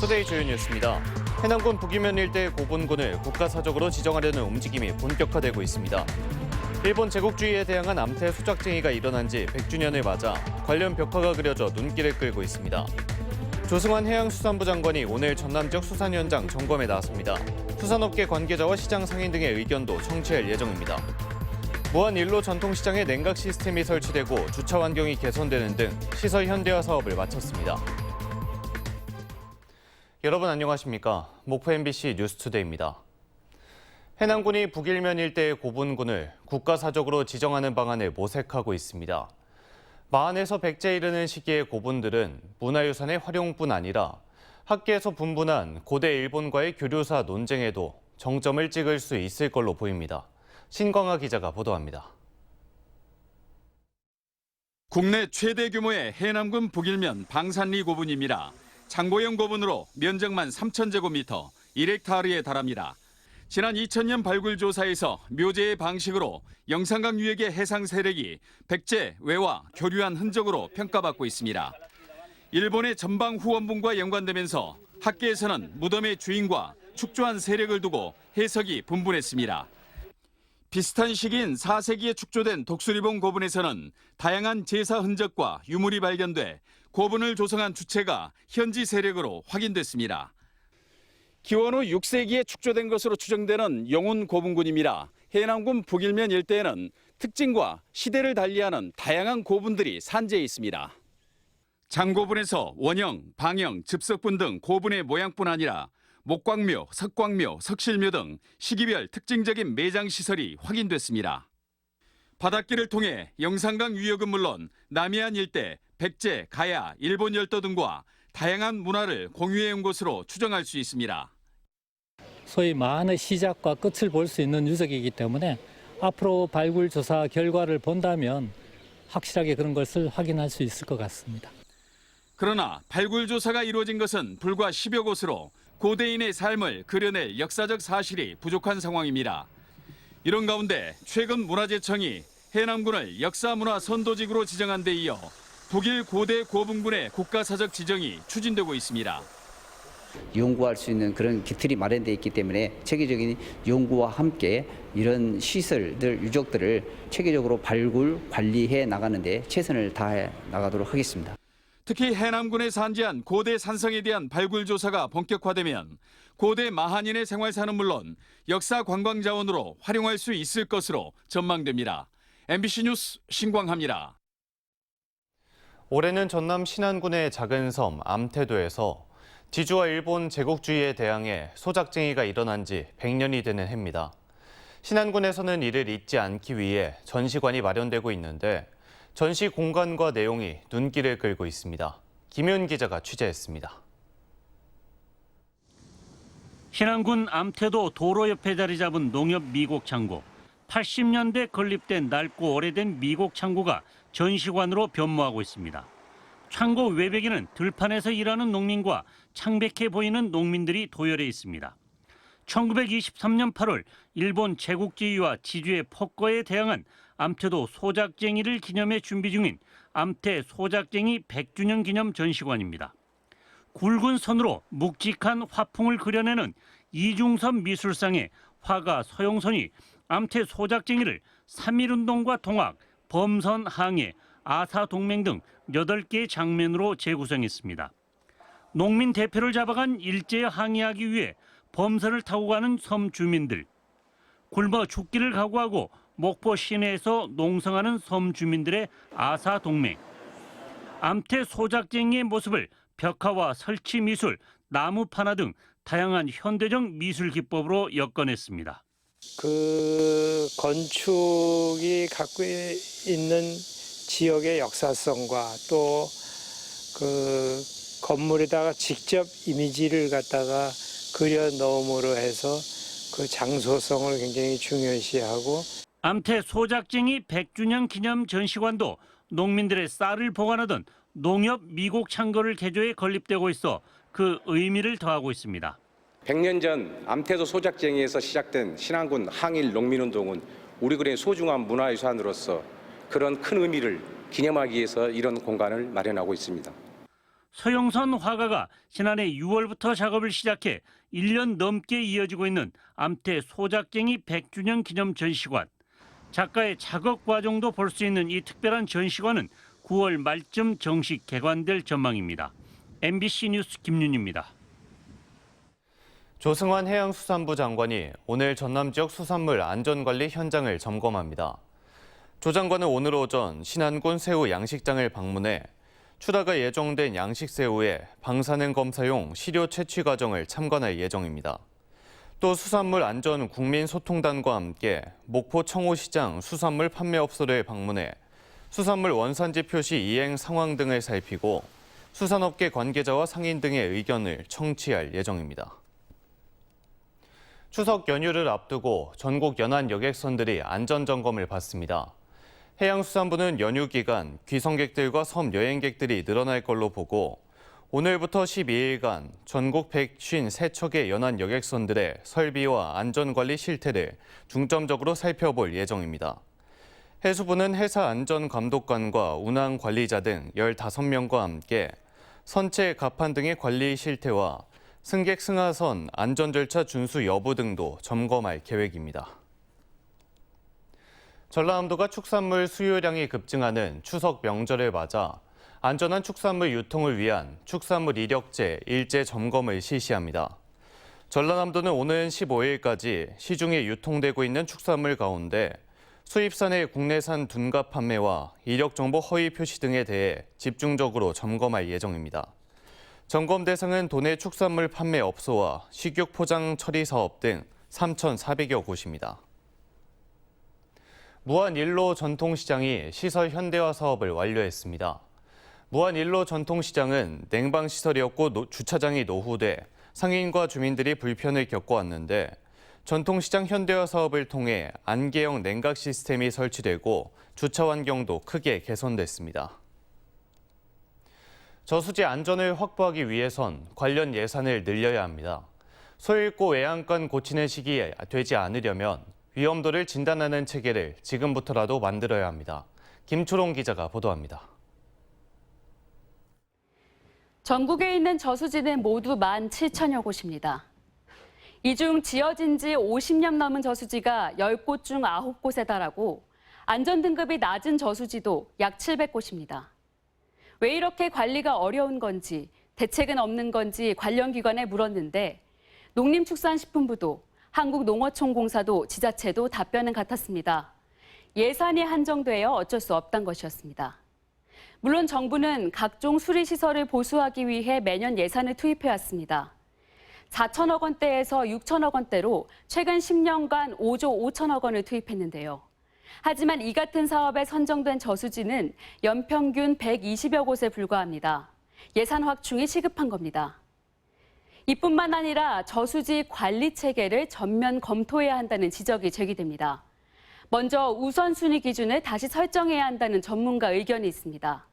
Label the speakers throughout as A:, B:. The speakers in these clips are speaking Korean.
A: 투데이 주요 뉴스입니다. 해남군 북이면 일대의 고분군을 국가사적으로 지정하려는 움직임이 본격화되고 있습니다. 일본 제국주의에 대항한 암태 소작쟁이가 일어난 지 100주년을 맞아 관련 벽화가 그려져 눈길을 끌고 있습니다. 조승환 해양수산부 장관이 오늘 전남 지역 수산 현장 점검에 나섰습니다. 수산업계 관계자와 시장 상인 등의 의견도 청취할 예정입니다. 무한 일로 전통시장에 냉각 시스템이 설치되고 주차 환경이 개선되는 등 시설 현대화 사업을 마쳤습니다. 여러분 안녕하십니까? 목포 MBC 뉴스투데이입니다. 해남군이 북일면 일대의 고분군을 국가사적으로 지정하는 방안을 모색하고 있습니다. 마흔에서 100째 이르는 시기의 고분들은 문화유산의 활용뿐 아니라 학계에서 분분한 고대 일본과의 교류사 논쟁에도 정점을 찍을 수 있을 걸로 보입니다. 신광하 기자가 보도합니다.
B: 국내 최대 규모의 해남군 북일면 방산리 고분입니다. 장보형 고분으로 면적만 3,000제곱미터, 1헥타르에 달합니다. 지난 2000년 발굴 조사에서 묘제의 방식으로 영산강 유역의 해상 세력이 백제, 외와 교류한 흔적으로 평가받고 있습니다. 일본의 전방 후원분과 연관되면서 학계에서는 무덤의 주인과 축조한 세력을 두고 해석이 분분했습니다. 비슷한 시기인 4세기에 축조된 독수리봉 고분에서는 다양한 제사 흔적과 유물이 발견돼 고분을 조성한 주체가 현지 세력으로 확인됐습니다. 기원 후 6세기에 축조된 것으로 추정되는 용운 고분군입니다. 해남군 북일면 일대에는 특징과 시대를 달리하는 다양한 고분들이 산재해 있습니다. 장고분에서 원형, 방형, 즉석분 등 고분의 모양뿐 아니라 목광묘, 석광묘, 석실묘 등 시기별 특징적인 매장시설이 확인됐습니다. 바닷길을 통해 영산강 유역은 물론 남해안 일대, 백제, 가야, 일본 열도 등과 다양한 문화를 공유해온 것으로 추정할 수 있습니다.
C: 소위 마흔의 시작과 끝을 볼 수 있는 유적이기 때문에 앞으로 발굴 조사 결과를 본다면 확실하게 그런 것을 확인할 수 있을 것 같습니다.
B: 그러나 발굴 조사가 이루어진 것은 불과 10여 곳으로 고대인의 삶을 그려낼 역사적 사실이 부족한 상황입니다. 이런 가운데 최근 문화재청이 해남군을 역사문화 선도직으로 지정한 데 이어 북일 고대 고분군의 국가사적 지정이 추진되고 있습니다.
D: 연구할 수 있는 그런 기틀이 마련되어 있기 때문에 체계적인 연구와 함께 이런 시설들, 유적들을 체계적으로 발굴, 관리해 나가는 데 최선을 다해 나가도록 하겠습니다.
B: 특히 해남군에 산지한 고대 산성에 대한 발굴 조사가 본격화되면 고대 마한인의 생활사는 물론 역사 관광 자원으로 활용할 수 있을 것으로 전망됩니다. MBC 뉴스 신광하입니다.
A: 올해는 전남 신안군의 작은 섬 암태도에서 지주와 일본 제국주의에 대항해 소작쟁이가 일어난 지 100년이 되는 해입니다. 신안군에서는 이를 잊지 않기 위해 전시관이 마련되고 있는데 전시 공간과 내용이 눈길을 끌고 있습니다. 김윤 기자가 취재했습니다.
E: 신안군 암태도 도로 옆에 자리 잡은 농협 미곡 창고. 80년대 건립된 낡고 오래된 미곡 창고가 전시관으로 변모하고 있습니다. 창고 외벽에는 들판에서 일하는 농민과 창백해 보이는 농민들이 도열해 있습니다. 1923년 8월 일본 제국주의와 지주의 폭거에 대항한 암태도 소작쟁이를 기념해 준비 중인 암태 소작쟁이 100주년 기념 전시관입니다. 굵은 선으로 묵직한 화풍을 그려내는 이중섭 미술상의 화가 서영선이 암태 소작쟁이를 3.1운동과 동학, 범선 항해, 아사동맹 등 8개의 장면으로 재구성했습니다. 농민 대표를 잡아간 일제에 항의하기 위해 범선을 타고 가는 섬 주민들, 굶어 죽기를 각오하고 목포 시내에서 농성하는 섬 주민들의 아사동맹, 암태 소작쟁이의 모습을 벽화와 설치 미술, 나무 판화 등 다양한 현대적 미술 기법으로 엮어냈습니다.
F: 그 건축이 갖고 있는 지역의 역사성과 또 그 건물에다가 직접 이미지를 갖다가 그려 넣음으로 해서 그 장소성을 굉장히 중요시하고
E: 암태 소작쟁이 100주년 기념 전시관도 농민들의 쌀을 보관하던 농협 미곡 창고를 개조해 건립되고 있어 그 의미를 더하고 있습니다.
G: 100년 전 암태도 소작쟁이에서 시작된 신안군 항일 농민운동은 우리 군의 소중한 문화유산으로서 그런 큰 의미를 기념하기 위해서 이런 공간을 마련하고 있습니다.
E: 서영선 화가가 지난해 6월부터 작업을 시작해 1년 넘게 이어지고 있는 암태 소작쟁이 100주년 기념 전시관. 작가의 작업 과정도 볼 수 있는 이 특별한 전시관은 9월 말쯤 정식 개관될 전망입니다. MBC 뉴스 김윤입니다.
A: 조승환 해양수산부 장관이 오늘 전남 지역 수산물 안전관리 현장을 점검합니다. 조 장관은 오늘 오전 신안군 새우 양식장을 방문해 출하가 예정된 양식새우의 방사능 검사용 시료 채취 과정을 참관할 예정입니다. 또 수산물 안전 국민소통단과 함께 목포 청호시장 수산물 판매업소를 방문해 수산물 원산지 표시 이행 상황 등을 살피고 수산업계 관계자와 상인 등의 의견을 청취할 예정입니다. 추석 연휴를 앞두고 전국 연안 여객선들이 안전점검을 받습니다. 해양수산부는 연휴 기간 귀성객들과 섬 여행객들이 늘어날 걸로 보고 오늘부터 12일간 전국 153척의 연안 여객선들의 설비와 안전관리 실태를 중점적으로 살펴볼 예정입니다. 해수부는 해사 안전감독관과 운항관리자 등 15명과 함께 선체 갑판 등의 관리 실태와 승객 승하선 안전 절차 준수 여부 등도 점검할 계획입니다. 전라남도가 축산물 수요량이 급증하는 추석 명절을 맞아 안전한 축산물 유통을 위한 축산물 이력제 일제 점검을 실시합니다. 전라남도는 오는 15일까지 시중에 유통되고 있는 축산물 가운데 수입산의 국내산 둔갑 판매와 이력 정보 허위 표시 등에 대해 집중적으로 점검할 예정입니다. 점검 대상은 도내 축산물 판매 업소와 식육 포장 처리 사업 등 3,400여 곳입니다. 무안 1로 전통시장이 시설 현대화 사업을 완료했습니다. 무안 1로 전통시장은 냉방시설이었고 주차장이 노후돼 상인과 주민들이 불편을 겪어왔는데 전통시장 현대화 사업을 통해 안개형 냉각 시스템이 설치되고 주차 환경도 크게 개선됐습니다. 저수지 안전을 확보하기 위해선 관련 예산을 늘려야 합니다. 소잃고 외양간 고치는 시기에 되지 않으려면 위험도를 진단하는 체계를 지금부터라도 만들어야 합니다. 김초롱 기자가 보도합니다.
H: 전국에 있는 저수지는 모두 17,000여 곳입니다. 이 중 지어진 지 50년 넘은 저수지가 10곳 중 9곳에 달하고 안전등급이 낮은 저수지도 약 700곳입니다. 왜 이렇게 관리가 어려운 건지, 대책은 없는 건지 관련 기관에 물었는데 농림축산식품부도 한국농어촌공사도 지자체도 답변은 같았습니다. 예산이 한정되어 어쩔 수 없다는 것이었습니다. 물론 정부는 각종 수리시설을 보수하기 위해 매년 예산을 투입해왔습니다. 4천억 원대에서 6천억 원대로 최근 10년간 5조 5천억 원을 투입했는데요. 하지만 이 같은 사업에 선정된 저수지는 연평균 120여 곳에 불과합니다. 예산 확충이 시급한 겁니다. 이뿐만 아니라 저수지 관리 체계를 전면 검토해야 한다는 지적이 제기됩니다. 먼저 우선순위 기준을 다시 설정해야 한다는 전문가 의견이 있습니다.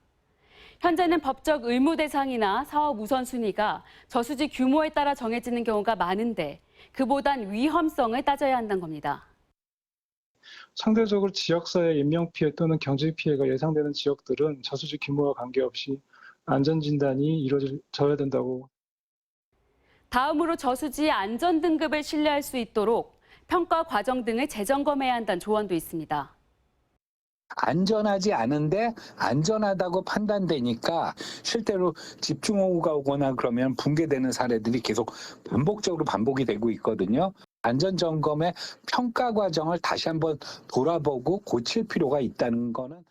H: 현재는 법적 의무 대상이나 사업 우선순위가 저수지 규모에 따라 정해지는 경우가 많은데 그보단 위험성을 따져야 한다는 겁니다.
I: 상대적으로 지역사회 인명피해 또는 경제피해가 예상되는 지역들은 저수지 규모와 관계없이 안전진단이 이루어져야 된다고.
H: 다음으로 저수지의 안전등급을 신뢰할 수 있도록 평가 과정 등을 재점검해야 한다는 조언도 있습니다.
J: 안전하지 않은데 안전하다고 판단되니까 실제로 집중호우가 오거나 그러면 붕괴되는 사례들이 계속 반복적으로 반복이 되고 있거든요. 안전점검의 평가 과정을 다시 한번 돌아보고 고칠 필요가 있다는 거는.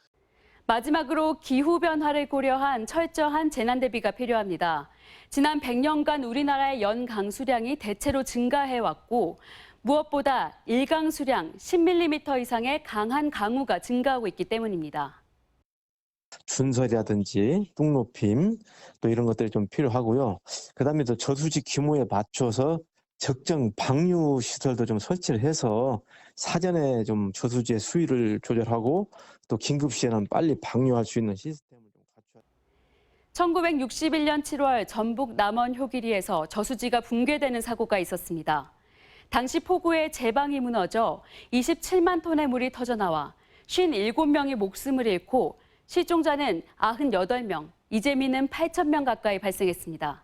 H: 마지막으로 기후변화를 고려한 철저한 재난 대비가 필요합니다. 지난 100년간 우리나라의 연 강수량이 대체로 증가해왔고 무엇보다 일강수량 10mm 이상의 강한 강우가 증가하고 있기 때문입니다.
K: 준설이라든지 뚝높임 또 이런 것들이 좀 필요하고요. 그다음에 또 저수지 규모에 맞춰서 적정 방류 시설도 좀 설치를 해서 사전에 좀 저수지의 수위를 조절하고 또 긴급 시에는 빨리 방류할 수 있는 시스템을 좀 갖춰야.
H: 1961년 7월 전북 남원 효기리에서 저수지가 붕괴되는 사고가 있었습니다. 당시 폭우에 제방이 무너져 27만 톤의 물이 터져나와 57명이 목숨을 잃고 실종자는 98명, 이재민은 8,000명 가까이 발생했습니다.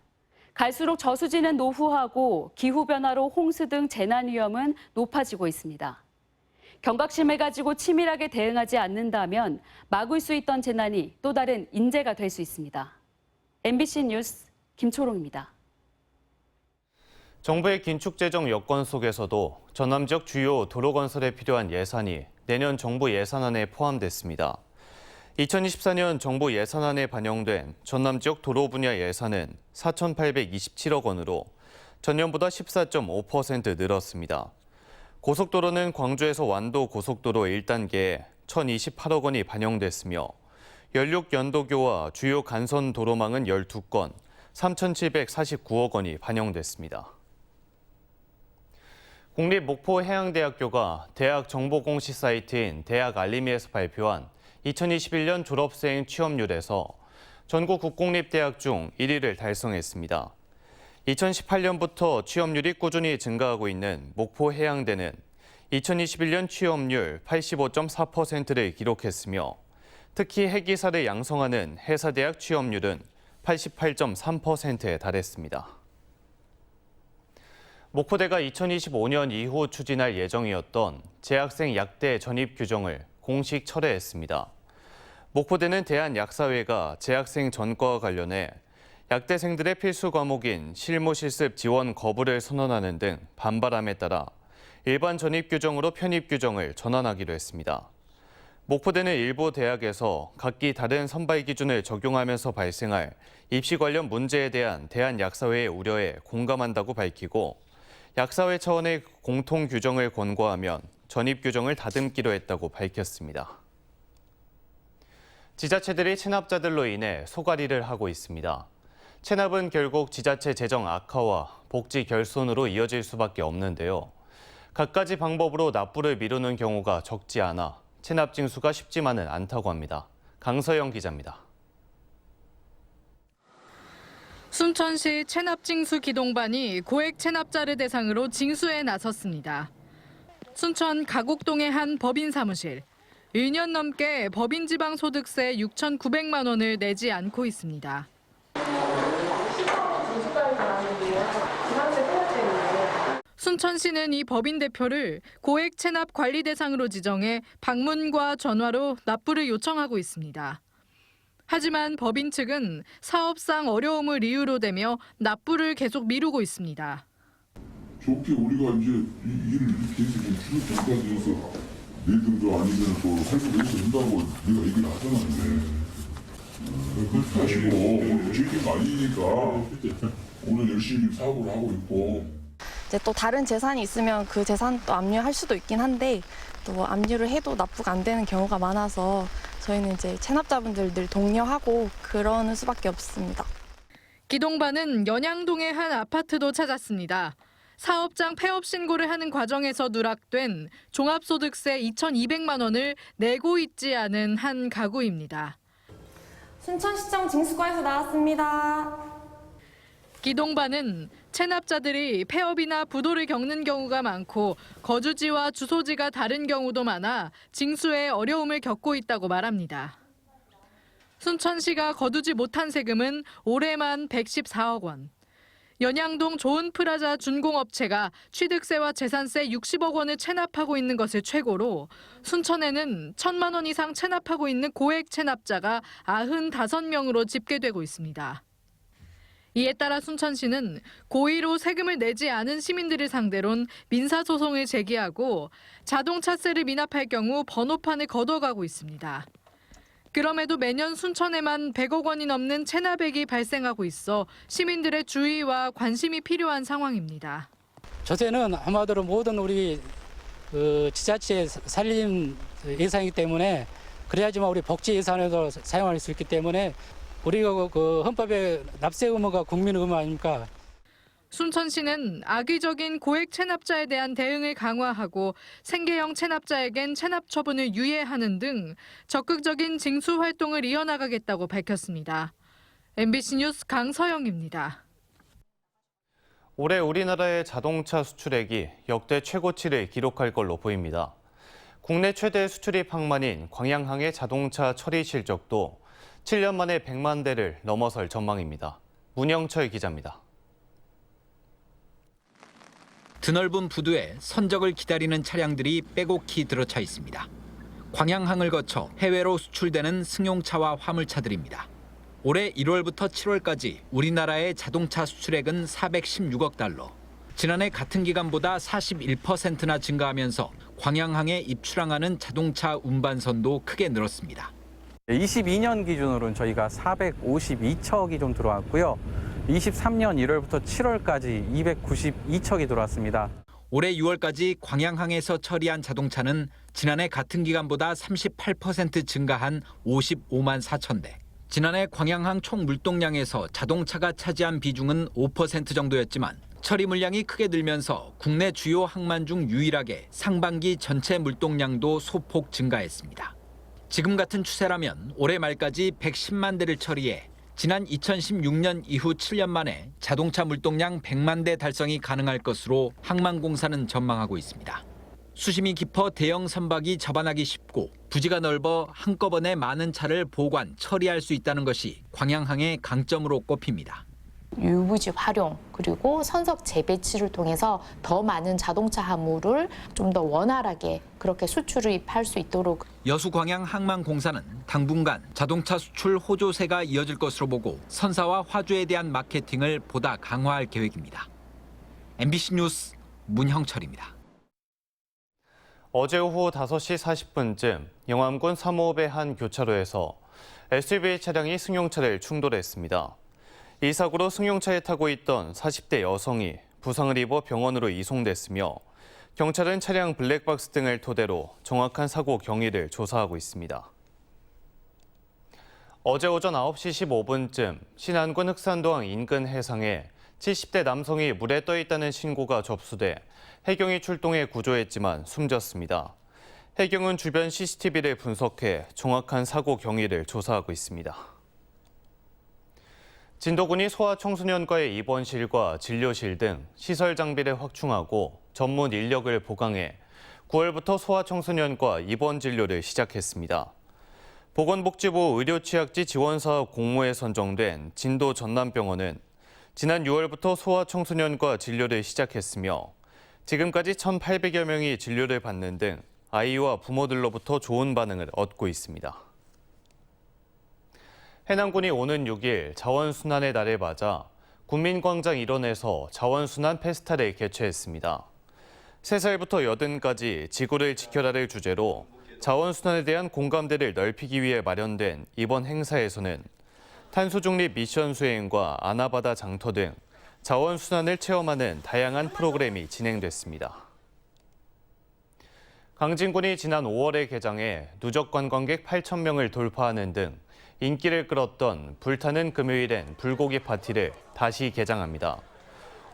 H: 갈수록 저수지는 노후하고 기후변화로 홍수 등 재난 위험은 높아지고 있습니다. 경각심을 가지고 치밀하게 대응하지 않는다면 막을 수 있던 재난이 또 다른 인재가 될 수 있습니다. MBC 뉴스 김초롱입니다.
A: 정부의 긴축 재정 여건 속에서도 전남 지역 주요 도로 건설에 필요한 예산이 내년 정부 예산안에 포함됐습니다. 2024년 정부 예산안에 반영된 전남 지역 도로 분야 예산은 4,827억 원으로 전년보다 14.5% 늘었습니다. 고속도로는 광주에서 완도 고속도로 1단계에 1,028억 원이 반영됐으며 연륙 연도교와 주요 간선 도로망은 12건, 3,749억 원이 반영됐습니다. 국립목포해양대학교가 대학 정보 공시 사이트인 대학 알림이에서 발표한 2021년 졸업생 취업률에서 전국 국공립대학 중 1위를 달성했습니다. 2018년부터 취업률이 꾸준히 증가하고 있는 목포해양대는 2021년 취업률 85.4%를 기록했으며 특히 해기사를 양성하는 해사대학 취업률은 88.3%에 달했습니다. 목포대가 2025년 이후 추진할 예정이었던 재학생 약대 전입 규정을 공식 철회했습니다. 목포대는 대한약사회가 재학생 전과와 관련해 약대생들의 필수 과목인 실무 실습 지원 거부를 선언하는 등 반발함에 따라 일반 전입 규정으로 편입 규정을 전환하기로 했습니다. 목포대는 일부 대학에서 각기 다른 선발 기준을 적용하면서 발생할 입시 관련 문제에 대한 대한약사회의 우려에 공감한다고 밝히고 약사회 차원의 공통 규정을 권고하면 전입 규정을 다듬기로 했다고 밝혔습니다. 지자체들이 체납자들로 인해 소갈이를 하고 있습니다. 체납은 결국 지자체 재정 악화와 복지 결손으로 이어질 수밖에 없는데요. 갖가지 방법으로 납부를 미루는 경우가 적지 않아 체납 징수가 쉽지만은 않다고 합니다. 강서영 기자입니다.
L: 순천시 체납징수 기동반이 고액 체납자를 대상으로 징수에 나섰습니다. 순천 가곡동의 한 법인 사무실. 1년 넘게 법인 지방소득세 6,900만 원을 내지 않고 있습니다. 순천시는 이 법인 대표를 고액 체납 관리 대상으로 지정해 방문과 전화로 납부를 요청하고 있습니다. 하지만 법인 측은 사업상 어려움을 이유로 대며 납부를 계속 미루고 있습니다.
M: 좋게 우리가 이제 이 일을 이렇게 해서 좀 추석 전까지 해서 내일도 아니면 또 살펴내서 된다고 내가 얘기를 하잖아요. 그렇게 하시고 저희가 아니니까 오늘 열심히 사업을 하고 있고.
N: 이제 또 다른 재산이 있으면 그 재산 또 압류할 수도 있긴 한데 또 압류를 해도 납부가 안 되는 경우가 많아서 저희는 이제 체납자분들 늘 독려하고 그러는 수밖에 없습니다.
L: 기동반은 연양동의 한 아파트도 찾았습니다. 사업장 폐업 신고를 하는 과정에서 누락된 종합소득세 2,200만 원을 내고 있지 않은 한 가구입니다.
N: 순천시청 징수과에서 나왔습니다.
L: 기동반은 체납자들이 폐업이나 부도를 겪는 경우가 많고 거주지와 주소지가 다른 경우도 많아 징수에 어려움을 겪고 있다고 말합니다. 순천시가 거두지 못한 세금은 올해만 114억 원. 연양동 좋은프라자 준공업체가 취득세와 재산세 60억 원을 체납하고 있는 것을 최고로 순천에는 1,000만 원 이상 체납하고 있는 고액 체납자가 95명으로 집계되고 있습니다. 이에 따라 순천시는 고의로 세금을 내지 않은 시민들을 상대론 민사소송을 제기하고 자동차세를 미납할 경우 번호판을 걷어가고 있습니다. 그럼에도 매년 순천에만 100억 원이 넘는 체납액이 발생하고 있어 시민들의 주의와 관심이 필요한 상황입니다.
C: 조세는 아마도 모든 우리 지자체의 살림 예산이기 때문에 그래야지만 우리 복지 예산에도 사용할 수 있기 때문에 우리가 그 헌법의 납세 의무가 국민 의무 아닙니까?
L: 순천시는 악의적인 고액 체납자에 대한 대응을 강화하고 생계형 체납자에겐 체납 처분을 유예하는 등 적극적인 징수 활동을 이어나가겠다고 밝혔습니다. MBC 뉴스 강서영입니다.
A: 올해 우리나라의 자동차 수출액이 역대 최고치를 기록할 걸로 보입니다. 국내 최대 수출입 항만인 광양항의 자동차 처리 실적도 7년 만에 100만 대를 넘어설 전망입니다. 문영철 기자입니다.
O: 드넓은 부두에 선적을 기다리는 차량들이 빼곡히 들어차 있습니다. 광양항을 거쳐 해외로 수출되는 승용차와 화물차들입니다. 올해 1월부터 7월까지 우리나라의 자동차 수출액은 416억 달러. 지난해 같은 기간보다 41%나 증가하면서 광양항에 입출항하는 자동차 운반선도 크게 늘었습니다.
P: 22년 기준으로는 저희가 452척이 좀 들어왔고요. 23년 1월부터 7월까지 292척이 들어왔습니다.
O: 올해 6월까지 광양항에서 처리한 자동차는 지난해 같은 기간보다 38% 증가한 55만 4천 대. 지난해 광양항 총 물동량에서 자동차가 차지한 비중은 5% 정도였지만 처리 물량이 크게 늘면서 국내 주요 항만 중 유일하게 상반기 전체 물동량도 소폭 증가했습니다. 지금 같은 추세라면 올해 말까지 110만 대를 처리해 지난 2016년 이후 7년 만에 자동차 물동량 100만 대 달성이 가능할 것으로 항만공사는 전망하고 있습니다. 수심이 깊어 대형 선박이 접안하기 쉽고 부지가 넓어 한꺼번에 많은 차를 보관, 처리할 수 있다는 것이 광양항의 강점으로 꼽힙니다.
Q: 유부지 활용 그리고 선석 재배치를 통해서 더 많은 자동차 화물을 좀 더 원활하게 그렇게 수출입할 수 있도록.
O: 여수광양항만공사는 당분간 자동차 수출 호조세가 이어질 것으로 보고 선사와 화주에 대한 마케팅을 보다 강화할 계획입니다. MBC 뉴스 문형철입니다.
A: 어제 오후 5시 40분쯤 영암군 삼호읍의 한 교차로에서 SUV 차량이 승용차를 충돌했습니다. 이 사고로 승용차에 타고 있던 40대 여성이 부상을 입어 병원으로 이송됐으며 경찰은 차량 블랙박스 등을 토대로 정확한 사고 경위를 조사하고 있습니다. 어제 오전 9시 15분쯤 신안군 흑산도항 인근 해상에 70대 남성이 물에 떠 있다는 신고가 접수돼 해경이 출동해 구조했지만 숨졌습니다. 해경은 주변 CCTV를 분석해 정확한 사고 경위를 조사하고 있습니다. 진도군이 소아청소년과의 입원실과 진료실 등 시설 장비를 확충하고 전문 인력을 보강해 9월부터 소아청소년과 입원 진료를 시작했습니다. 보건복지부 의료취약지 지원사업 공모에 선정된 진도 전남병원은 지난 6월부터 소아청소년과 진료를 시작했으며 지금까지 1,800여 명이 진료를 받는 등 아이와 부모들로부터 좋은 반응을 얻고 있습니다. 해남군이 오는 6일 자원순환의 날을 맞아 군민광장 일원에서 자원순환 페스타를 개최했습니다. 3살부터 80까지 지구를 지켜라를 주제로 자원순환에 대한 공감대를 넓히기 위해 마련된 이번 행사에서는 탄소중립 미션 수행과 아나바다 장터 등 자원순환을 체험하는 다양한 프로그램이 진행됐습니다. 강진군이 지난 5월에 개장해 누적 관광객 8,000명을 돌파하는 등 인기를 끌었던 불타는 금요일엔 불고기 파티를 다시 개장합니다.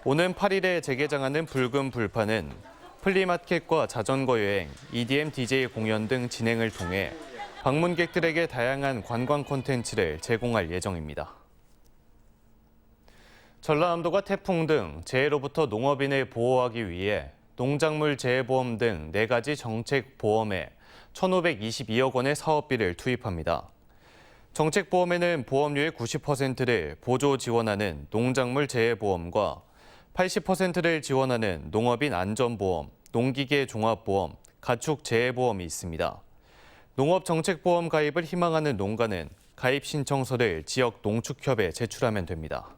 A: 오는 8일에 재개장하는 붉은 불판은 플리마켓과 자전거 여행, EDM DJ 공연 등 진행을 통해 방문객들에게 다양한 관광 콘텐츠를 제공할 예정입니다. 전라남도가 태풍 등 재해로부터 농업인을 보호하기 위해 농작물 재해보험 등 4가지 정책 보험에 1,522억 원의 사업비를 투입합니다. 정책보험에는 보험료의 90%를 보조 지원하는 농작물 재해보험과 80%를 지원하는 농업인 안전보험, 농기계 종합보험, 가축 재해보험이 있습니다. 농업정책보험 가입을 희망하는 농가는 가입 신청서를 지역 농축협에 제출하면 됩니다.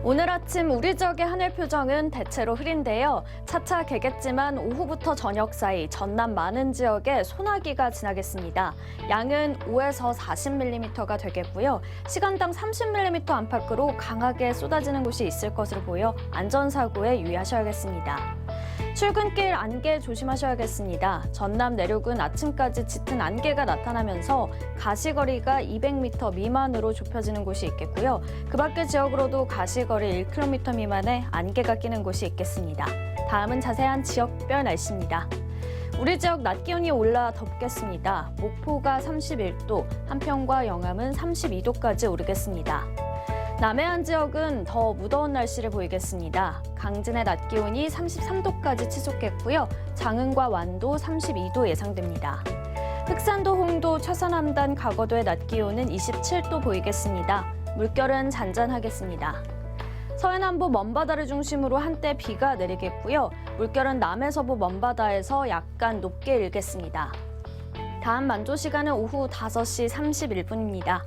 R: 오늘 아침 우리 지역의 하늘 표정은 대체로 흐린데요. 차차 개겠지만 오후부터 저녁 사이 전남 많은 지역에 소나기가 지나겠습니다. 양은 5에서 40mm가 되겠고요. 시간당 30mm 안팎으로 강하게 쏟아지는 곳이 있을 것으로 보여 안전사고에 유의하셔야겠습니다. 출근길 안개 조심하셔야겠습니다. 전남 내륙은 아침까지 짙은 안개가 나타나면서 가시거리가 200m 미만으로 좁혀지는 곳이 있겠고요. 그 밖의 지역으로도 가시거리 1km 미만의 안개가 끼는 곳이 있겠습니다. 다음은 자세한 지역별 날씨입니다. 우리 지역 낮 기온이 올라 덥겠습니다. 목포가 31도, 한평과 영암은 32도까지 오르겠습니다. 남해안 지역은 더 무더운 날씨를 보이겠습니다. 강진의 낮 기온이 33도까지 치솟겠고요. 장흥과 완도 32도 예상됩니다. 흑산도, 홍도, 최서남단, 가거도의 낮 기온은 27도 보이겠습니다. 물결은 잔잔하겠습니다. 서해남부 먼바다를 중심으로 한때 비가 내리겠고요. 물결은 남해서부 먼바다에서 약간 높게 일겠습니다. 다음 만조 시간은 오후 5시 31분입니다.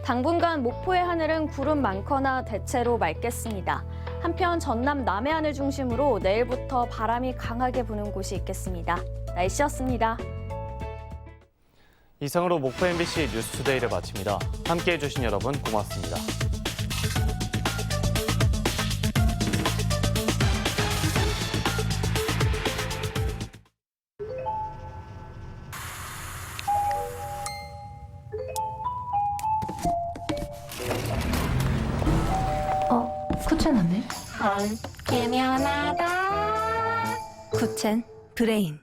R: 당분간 목포의 하늘은 구름 많거나 대체로 맑겠습니다. 한편 전남 남해안을 중심으로 내일부터 바람이 강하게 부는 곳이 있겠습니다. 날씨였습니다.
A: 이상으로 목포 MBC 뉴스투데이를 마칩니다. 함께해 주신 여러분 고맙습니다.
S: 쿠첸 왔네. 개면하다. 쿠첸 브레인.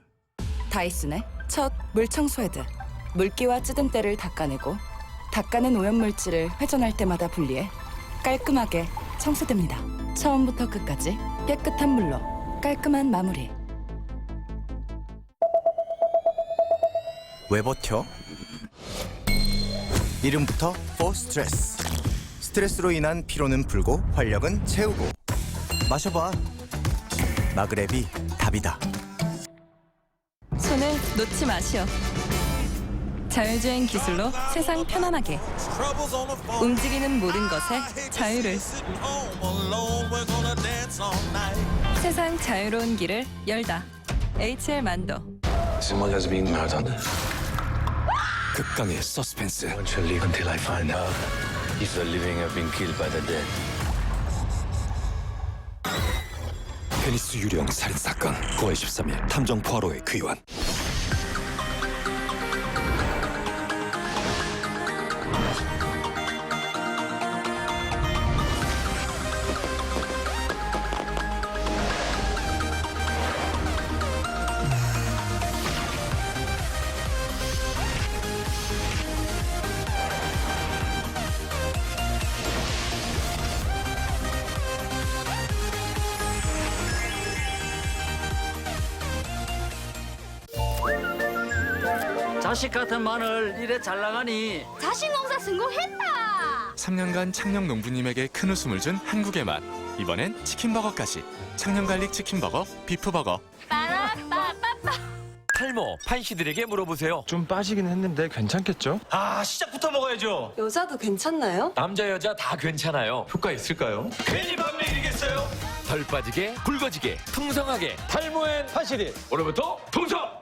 S: 다이슨의 첫 물청소 헤드. 물기와 찌든 때를 닦아내고 닦아낸 오염물질을 회전할 때마다 분리해 깔끔하게 청소됩니다. 처음부터 끝까지 깨끗한 물로 깔끔한 마무리.
T: 왜 버텨? 이름부터 For Stress. 스트레스로 인한 피로는 풀고 활력은 채우고. 마셔봐. 마그레비 답이다.
S: 손을 놓지 마시오. 자율주행 기술로 세상 편안하게. 움직이는 모든 것에 자유를. 세상 자유로운 길을 열다. HL 만도.
U: Someone has been murdered. 극강의 서스펜스. Won't you live until I find out if the living have been killed by the dead. 페니스 유령 살인 사건 9월 13일 탐정 포아로의 귀환.
V: 자식 같은 마늘 이래 잘 나가니.
W: 자식 농사 성공했다.
X: 3년간 창녕 농부님에게 큰 웃음을 준 한국의 맛. 이번엔 치킨버거까지. 창녕 갈릭 치킨버거, 비프버거.
Y: 탈모, 판시들에게 물어보세요.
Z: 좀 빠지긴 했는데 괜찮겠죠?
Y: 시작부터 먹어야죠.
W: 여자도 괜찮나요?
Y: 남자, 여자 다 괜찮아요.
Z: 효과 있을까요?
Y: 괜히 반맥이겠어요? 덜 빠지게, 굵어지게, 풍성하게 탈모엔 판시들. 오늘부터 풍성!